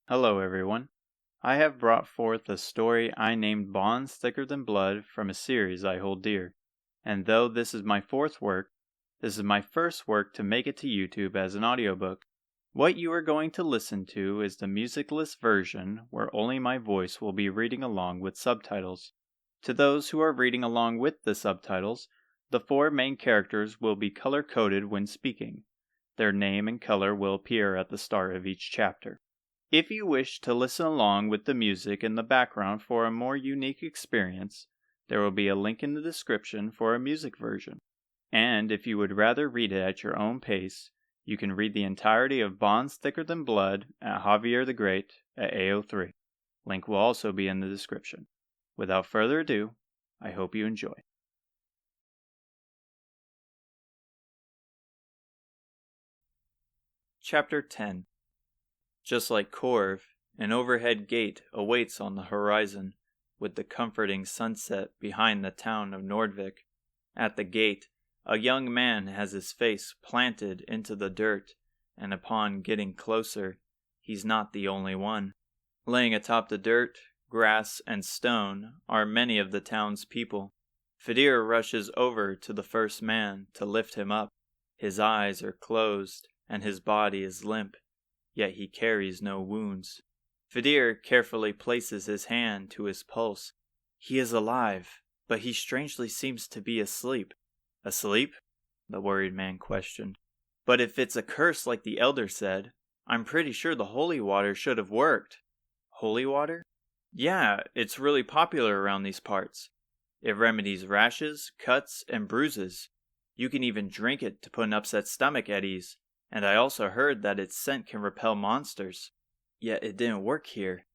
Hello everyone. I have brought forth a story I named Bonds Thicker Than Blood from a series I hold dear. And though this is my fourth work, this is my first work to make it to YouTube as an audiobook. What you are going to listen to is the musicless version where only my voice will be reading along with subtitles. To those who are reading along with the subtitles, the four main characters will be color-coded when speaking. Their name and color will appear at the start of each chapter. If you wish to listen along with the music in the background for a more unique experience, there will be a link in the description for a music version. And if you would rather read it at your own pace, you can read the entirety of Bonds Thicker Than Blood at Javier the Great at AO3. Link will also be in the description. Without further ado, I hope you enjoy. Chapter 10. Just like Corv, an overhead gate awaits on the horizon, with the comforting sunset behind the town of Nordvik. At the gate, a young man has his face planted into the dirt, and upon getting closer, he's not the only one. Laying atop the dirt, grass, and stone are many of the town's people. Fadir rushes over to the first man to lift him up. His eyes are closed, and his body is limp. Yet he carries no wounds. Fadir carefully places his hand to his pulse. He is alive, but he strangely seems to be asleep. Asleep? The worried man questioned. But if it's a curse like the elder said, I'm pretty sure the holy water should have worked. Holy water? Yeah, it's really popular around these parts. It remedies rashes, cuts, and bruises. You can even drink it to put an upset stomach at ease. And I also heard that its scent can repel monsters. Yet it didn't work here.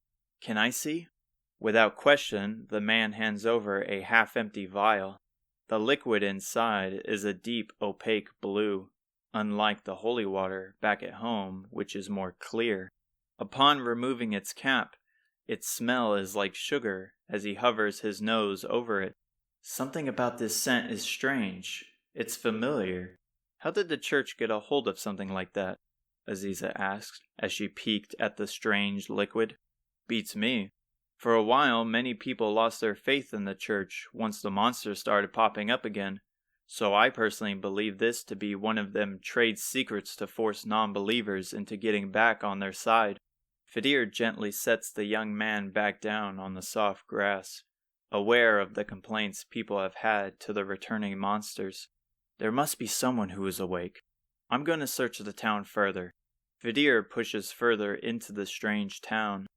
Can I see? Without question, the man hands over a half-empty vial. The liquid inside is a deep, opaque blue, unlike the holy water back at home, which is more clear. Upon removing its cap, its smell is like sugar as he hovers his nose over it. Something about this scent is strange. It's familiar. How did the church get a hold of something like that? Aziza asked, as she peeked at the strange liquid. Beats me. For a while, many people lost their faith in the church once the monsters started popping up again, so I personally believe this to be one of them trade secrets to force non-believers into getting back on their side. Fadir gently sets the young man back down on the soft grass, aware of the complaints people have had to the returning monsters. There must be someone who is awake. I'm going to search the town further. Fadir pushes further into the strange town.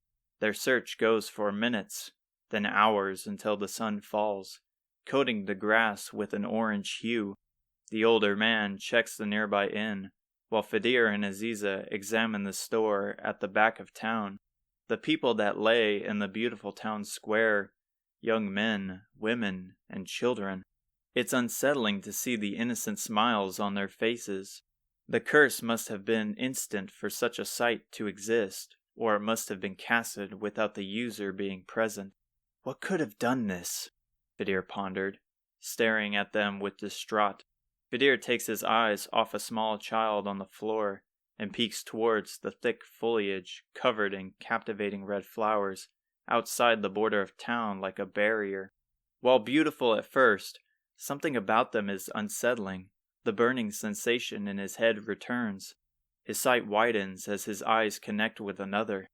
Their search goes for minutes, then hours until the sun falls, coating the grass with an orange hue. The older man checks the nearby inn, while Fadir and Aziza examine the store at the back of town. The people that lay in the beautiful town square, young men, women, and children. It's unsettling to see the innocent smiles on their faces. The curse must have been instant for such a sight to exist, or it must have been casted without the user being present. What could have done this? Fadir pondered, staring at them with distraught. Fadir takes his eyes off a small child on the floor and peeks towards the thick foliage covered in captivating red flowers outside the border of town like a barrier. While beautiful at first, something about them is unsettling. The burning sensation in his head returns. His sight widens as his eyes connect with another.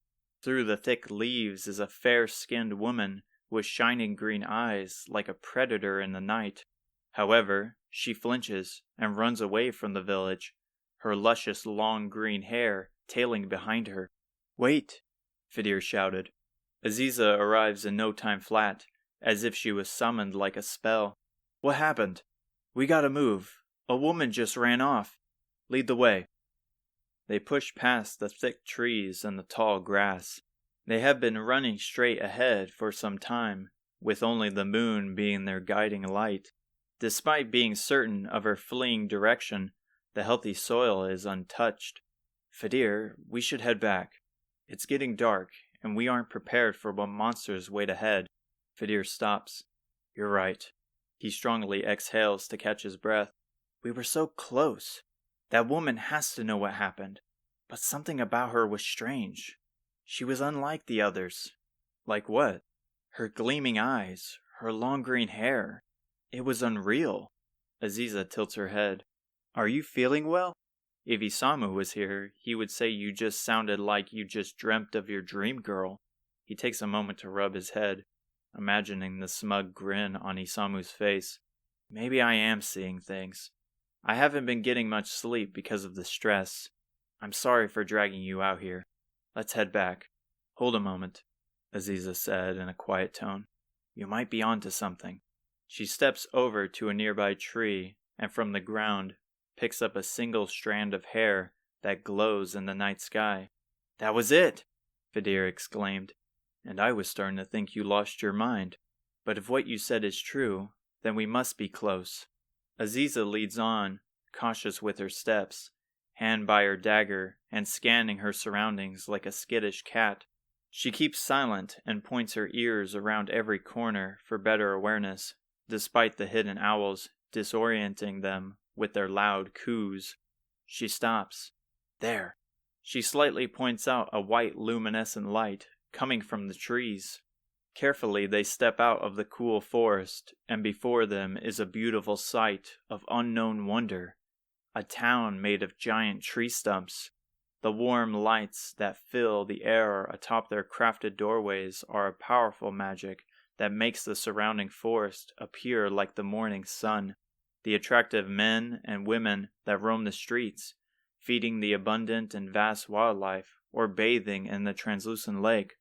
Through the thick leaves is a fair-skinned woman with shining green eyes like a predator in the night. However, she flinches and runs away from the village, her luscious long green hair tailing behind her. Wait, Fadir shouted. Aziza arrives in no time flat, as if she was summoned like a spell. What happened? We gotta move. A woman just ran off. Lead the way. They push past the thick trees and the tall grass. They have been running straight ahead for some time, with only the moon being their guiding light. Despite being certain of her fleeing direction, the healthy soil is untouched. Fadir, we should head back. It's getting dark, and we aren't prepared for what monsters wait ahead. Fadir stops. You're right. He strongly exhales to catch his breath. We were so close. That woman has to know what happened. But something about her was strange. She was unlike the others. Like what? Her gleaming eyes, her long green hair. It was unreal. Aziza tilts her head. Are you feeling well? If Isamu was here, he would say you just sounded like you just dreamt of your dream girl. He takes a moment to rub his head, imagining the smug grin on Isamu's face. Maybe I am seeing things. I haven't been getting much sleep because of the stress. I'm sorry for dragging you out here. Let's head back. Hold a moment, Aziza said in a quiet tone. You might be onto something. She steps over to a nearby tree and from the ground picks up a single strand of hair that glows in the night sky. That was it! Fidir exclaimed. And I was starting to think you lost your mind. But if what you said is true, then we must be close. Aziza leads on, cautious with her steps, hand by her dagger and scanning her surroundings like a skittish cat. She keeps silent and points her ears around every corner for better awareness, despite the hidden owls disorienting them with their loud coos. She stops. There. She slightly points out a white luminescent light coming from the trees. Carefully they step out of the cool forest, and before them is a beautiful sight of unknown wonder. A town made of giant tree stumps. The warm lights that fill the air atop their crafted doorways are a powerful magic that makes the surrounding forest appear like the morning sun. The attractive men and women that roam the streets, feeding the abundant and vast wildlife or bathing in the translucent lake,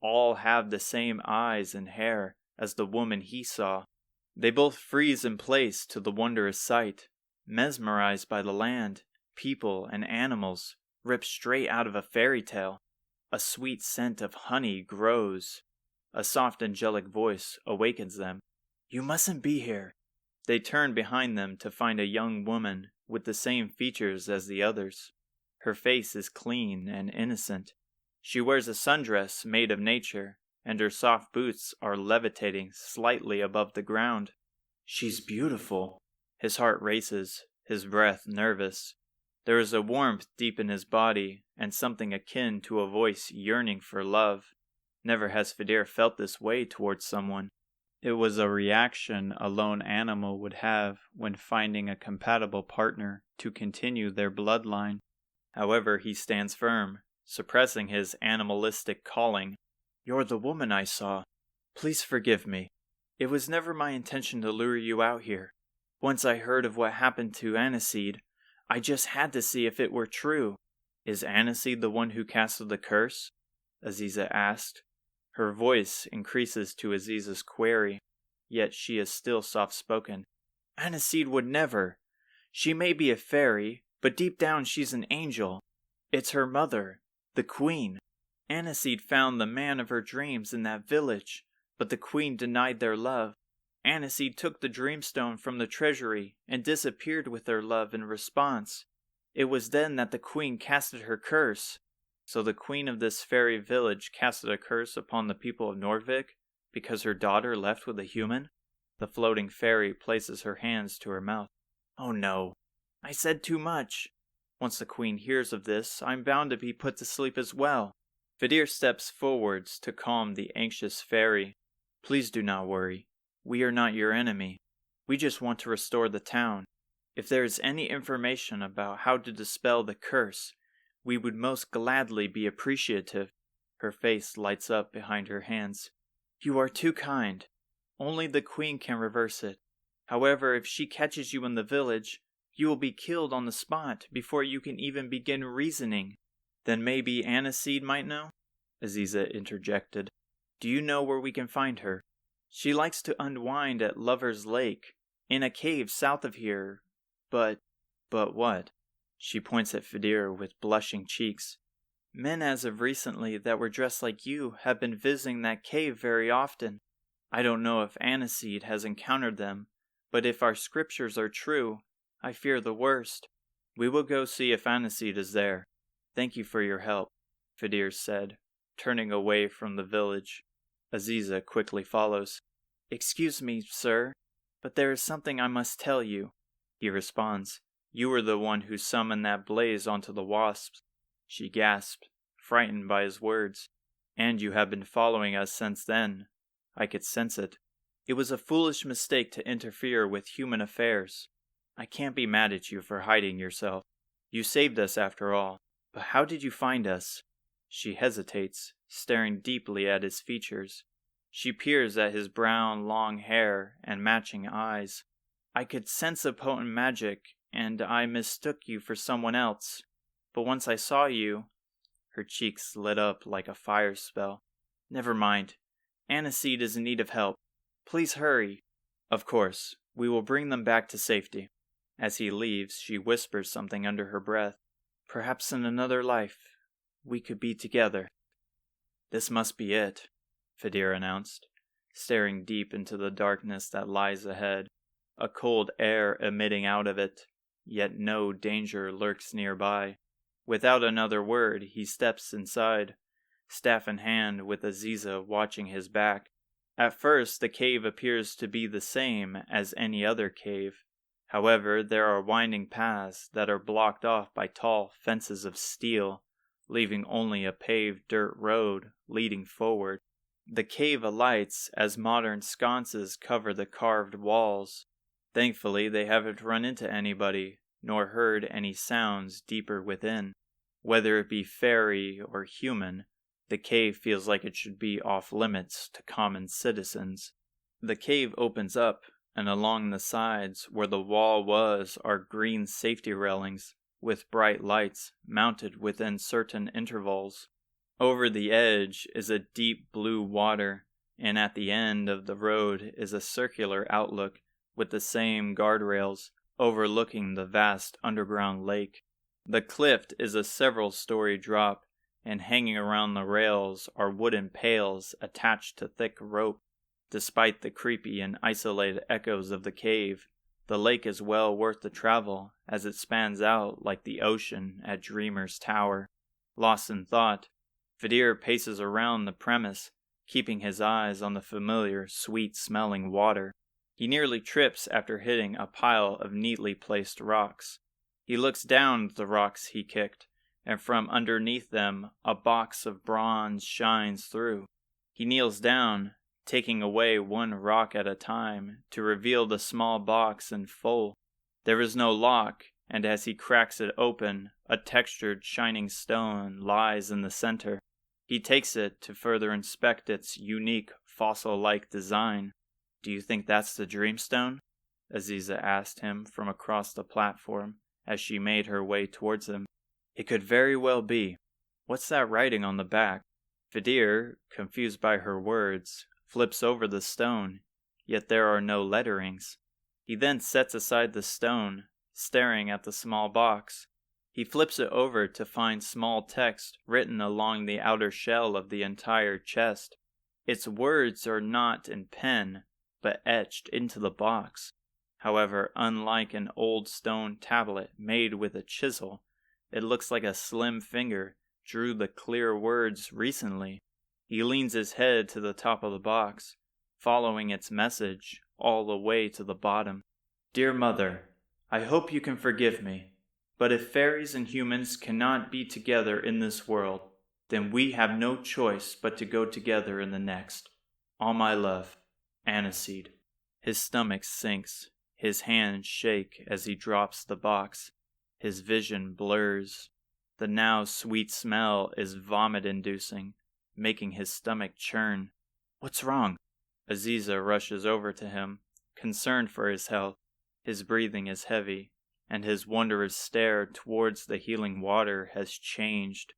all have the same eyes and hair as the woman he saw. They both freeze in place to the wondrous sight, mesmerized by the land, people, and animals, ripped straight out of a fairy tale. A sweet scent of honey grows. A soft angelic voice awakens them. You mustn't be here. They turn behind them to find a young woman with the same features as the others. Her face is clean and innocent. She wears a sundress made of nature, and her soft boots are levitating slightly above the ground. She's beautiful. His heart races, his breath nervous. There is a warmth deep in his body, and something akin to a voice yearning for love. Never has Fidir felt this way towards someone. It was a reaction a lone animal would have when finding a compatible partner to continue their bloodline. However, he stands firm, suppressing his animalistic calling. You're the woman I saw. Please forgive me. It was never my intention to lure you out here. Once I heard of what happened to Aniseed, I just had to see if it were true. Is Aniseed the one who casted the curse? Aziza asked. Her voice increases to Aziza's query, yet she is still soft-spoken. Aniseed would never. She may be a fairy, but deep down she's an angel. It's her mother, the queen. Aniseed found the man of her dreams in that village, but the queen denied their love. Aniseed took the dreamstone from the treasury and disappeared with their love in response. It was then that the queen casted her curse. So the queen of this fairy village casted a curse upon the people of Nordvik because her daughter left with a human? The floating fairy places her hands to her mouth. Oh no, I said too much. Once the queen hears of this, I'm bound to be put to sleep as well. Fidir steps forwards to calm the anxious fairy. Please do not worry. We are not your enemy. We just want to restore the town. If there is any information about how to dispel the curse, we would most gladly be appreciative. Her face lights up behind her hands. You are too kind. Only the queen can reverse it. However, if she catches you in the village, you will be killed on the spot before you can even begin reasoning. Then maybe Aniseed might know? Aziza interjected. Do you know where we can find her? She likes to unwind at Lover's Lake, in a cave south of here. But what? She points at Fidir with blushing cheeks. Men as of recently that were dressed like you have been visiting that cave very often. I don't know if Aniseed has encountered them, but if our scriptures are true, I fear the worst. We will go see if Aniseed is there. Thank you for your help, Fidir said, turning away from the village. Aziza quickly follows. Excuse me, sir, but there is something I must tell you, he responds. You were the one who summoned that blaze onto the wasps. She gasped, frightened by his words. And you have been following us since then. I could sense it. It was a foolish mistake to interfere with human affairs. I can't be mad at you for hiding yourself. You saved us after all. But how did you find us? She hesitates, staring deeply at his features. She peers at his brown, long hair and matching eyes. I could sense a potent magic, and I mistook you for someone else. But once I saw you... Her cheeks lit up like a fire spell. Never mind. Aniseed is in need of help. Please hurry. Of course, we will bring them back to safety. As he leaves, she whispers something under her breath. Perhaps in another life, we could be together. This must be it, Fadir announced, staring deep into the darkness that lies ahead, a cold air emitting out of it, yet no danger lurks nearby. Without another word, he steps inside, staff in hand with Aziza watching his back. At first, the cave appears to be the same as any other cave. However, there are winding paths that are blocked off by tall fences of steel, leaving only a paved dirt road leading forward. The cave alights as modern sconces cover the carved walls. Thankfully, they haven't run into anybody, nor heard any sounds deeper within. Whether it be fairy or human, the cave feels like it should be off limits to common citizens. The cave opens up, and along the sides where the wall was are green safety railings with bright lights mounted within certain intervals. Over the edge is a deep blue water, and at the end of the road is a circular outlook with the same guardrails overlooking the vast underground lake. The cliff is a several-story drop, and hanging around the rails are wooden pails attached to thick rope. Despite the creepy and isolated echoes of the cave, the lake is well worth the travel as it spans out like the ocean at Dreamer's Tower. Lost in thought, Fadir paces around the premise, keeping his eyes on the familiar, sweet-smelling water. He nearly trips after hitting a pile of neatly placed rocks. He looks down at the rocks he kicked, and from underneath them a box of bronze shines through. He kneels down, taking away one rock at a time to reveal the small box in full. There is no lock, and as he cracks it open, a textured shining stone lies in the center. He takes it to further inspect its unique fossil-like design. "Do you think that's the Dreamstone?" Aziza asked him from across the platform as she made her way towards him. "It could very well be. What's that writing on the back?" Fadir, confused by her words, flips over the stone, yet there are no letterings. He then sets aside the stone, staring at the small box. He flips it over to find small text written along the outer shell of the entire chest. Its words are not in pen, but etched into the box. However, unlike an old stone tablet made with a chisel, it looks like a slim finger drew the clear words recently. He leans his head to the top of the box, following its message all the way to the bottom. "Dear Mother, I hope you can forgive me, but if fairies and humans cannot be together in this world, then we have no choice but to go together in the next. All my love, Aniseed." His stomach sinks, his hands shake as he drops the box, his vision blurs. The now sweet smell is vomit-inducing, making his stomach churn. "What's wrong?" Aziza rushes over to him, concerned for his health. His breathing is heavy, and his wondrous stare towards the healing water has changed.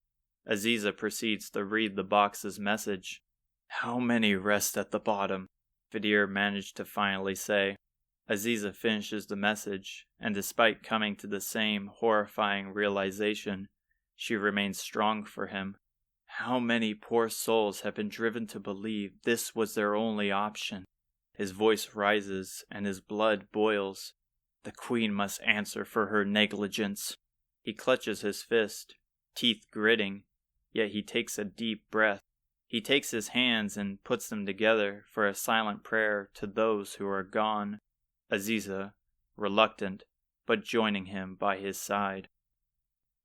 Aziza proceeds to read the box's message. "How many rest at the bottom?" Fadir managed to finally say. Aziza finishes the message, and despite coming to the same horrifying realization, she remains strong for him. How many poor souls have been driven to believe this was their only option? His voice rises, and his blood boils. The Queen must answer for her negligence. He clutches his fist, teeth gritting, yet he takes a deep breath. He takes his hands and puts them together for a silent prayer to those who are gone. Aziza, reluctant, but joining him by his side.